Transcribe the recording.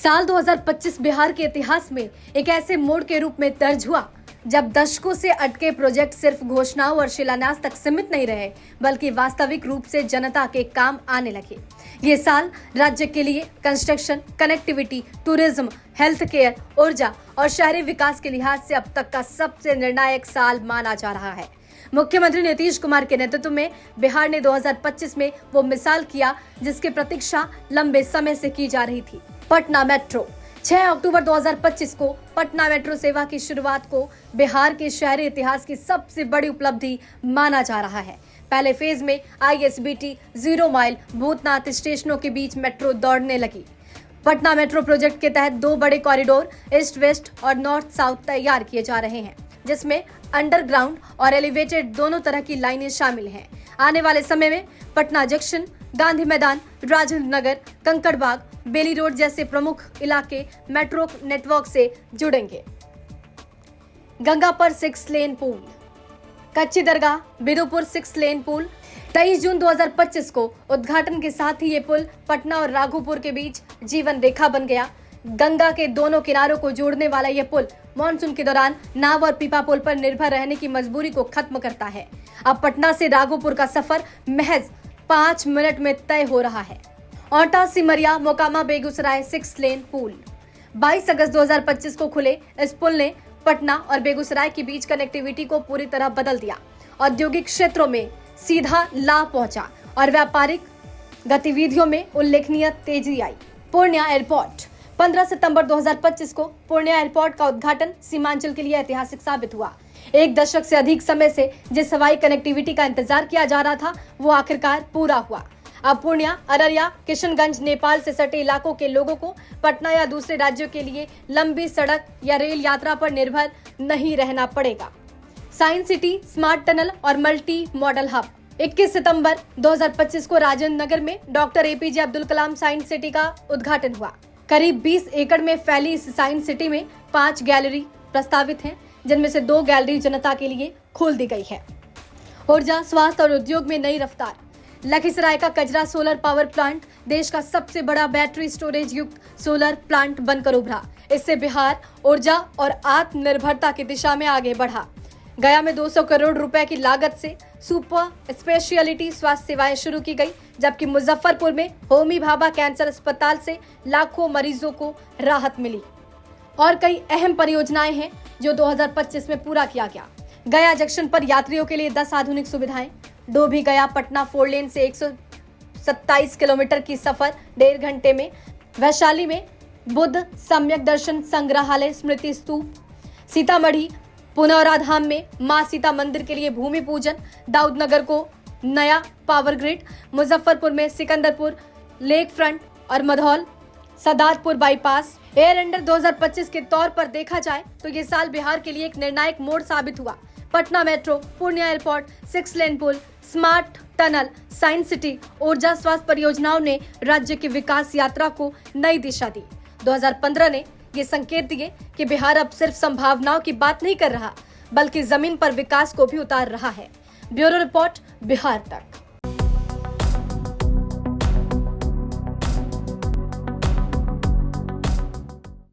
साल 2025 बिहार के इतिहास में एक ऐसे मोड़ के रूप में दर्ज हुआ जब दशकों से अटके प्रोजेक्ट सिर्फ घोषणाओं और शिलान्यास तक सीमित नहीं रहे, बल्कि वास्तविक रूप से जनता के काम आने लगे। ये साल राज्य के लिए construction, connectivity, tourism, health care, ऊर्जा और शहरी विकास के लिहाज से अब तक का सबसे निर्णायक साल माना जा रहा है। मुख्यमंत्री नीतीश कुमार के नेतृत्व में बिहार ने 2025 में वो मिसाल किया जिसकी प्रतीक्षा लंबे समय से की जा रही थी। पटना मेट्रो 6 अक्टूबर 2025 को पटना मेट्रो सेवा की शुरुआत को बिहार के शहरी इतिहास की सबसे बड़ी उपलब्धि माना जा रहा है। पहले फेज में ISBT 0 माइल भूतनाथ स्टेशनों के बीच मेट्रो दौड़ने लगी। पटना मेट्रो प्रोजेक्ट के तहत 2 बड़े कॉरिडोर ईस्ट वेस्ट और नॉर्थ साउथ तैयार किए जा रहे हैं, जिसमें अंडरग्राउंड और एलिवेटेड दोनों तरह की लाइनें शामिल हैं। आने वाले समय में पटना जंक्शन, गांधी मैदान, राजेंद्र नगर, कंकड़बाग, बेली रोड जैसे प्रमुख इलाके मेट्रो नेटवर्क से जुड़ेंगे। गंगा पर 6 लेन पुल, कच्ची दरगाह, बिदुपुर 6 लेन पुल 23 जून 2025 को उद्घाटन के साथ ही ये पुल पटना और राघोपुर के बीच जीवन रेखा बन गया। गंगा के दोनों किनारों को जोड़ने वाला यह पुल मानसून के दौरान नाव और पीपा पुल पर निर्भर रहने की मजबूरी को खत्म करता है। अब पटना से राघोपुर का सफर महज 5 मिनट में तय हो रहा है। औंटा सिमरिया मोकामा बेगूसराय 6 लेन पुल 22 अगस्त 2025 को खुले इस पुल ने पटना और बेगूसराय के बीच कनेक्टिविटी को पूरी तरह बदल दिया। औद्योगिक क्षेत्रों में सीधा लाभ पहुंचा और व्यापारिक गतिविधियों में उल्लेखनीय तेजी आई। पूर्णिया एयरपोर्ट 15 सितंबर 2025 को पूर्णिया एयरपोर्ट का उद्घाटन सीमांचल के लिए ऐतिहासिक साबित हुआ। 1 दशक से अधिक समय से जिस हवाई कनेक्टिविटी का इंतजार किया जा रहा था, वो आखिरकार पूरा हुआ। अब पूर्णिया, अररिया, किशनगंज, नेपाल से सटे इलाकों के लोगों को पटना या दूसरे राज्यों के लिए लंबी सड़क या रेल यात्रा पर निर्भर नहीं रहना पड़ेगा। साइंस सिटी, स्मार्ट टनल और मल्टी मॉडल हब 21 सितंबर 2025 को राजेंद्र नगर में doctor APJ Abdul Kalam science city का उद्घाटन हुआ। करीब 20 एकड़ में फैली इस साइंस सिटी में 5 गैलरी प्रस्तावित हैं, जिनमें से 2 गैलरी जनता के लिए खोल दी गई है। ऊर्जा, स्वास्थ्य और उद्योग में नई रफ्तार। लखीसराय का कजरा सोलर पावर प्लांट देश का सबसे बड़ा बैटरी स्टोरेज युक्त सोलर प्लांट बनकर उभरा। इससे बिहार ऊर्जा और आत्मनिर्भरता की दिशा में आगे बढ़ा। गया में 200 करोड़ रुपए की लागत से सुपर स्पेशलिटी स्वास्थ्य सेवाएं शुरू की गई, जबकि मुजफ्फरपुर में होमी भाभा कैंसर अस्पताल से लाखों मरीजों को राहत मिली। और कई अहम परियोजनाएं हैं जो 2025 में पूरा किया गया। गया जंक्शन पर यात्रियों के लिए 10 आधुनिक सुविधाएं। डोभी गया पटना 4 लेन से 127 किलोमीटर की सफर 1.5 घंटे में। वैशाली में बुद्ध सम्यक दर्शन संग्रहालय स्मृति स्तूप। सीतामढ़ी पुनौरा धाम में मां सीता मंदिर के लिए भूमि पूजन। दाऊदनगर को नया पावर ग्रिड। मुजफ्फरपुर में सिकंदरपुर लेक फ्रंट और Madhaul Sadatpur bypass. Air under 2025 के तौर पर देखा जाए तो ये साल बिहार के लिए एक निर्णायक मोड़ साबित हुआ। पटना मेट्रो, पूर्णिया एयरपोर्ट, 6 लेन पुल, स्मार्ट टनल, साइंस सिटी, ऊर्जा, स्वास्थ्य परियोजनाओं ने राज्य की विकास यात्रा को नई दिशा दी। 2015 ने ये संकेत दिए कि बिहार अब सिर्फ संभावनाओं की बात नहीं कर रहा, बल्कि जमीन पर विकास को भी उतार रहा है। ब्यूरो रिपोर्ट, बिहार तक।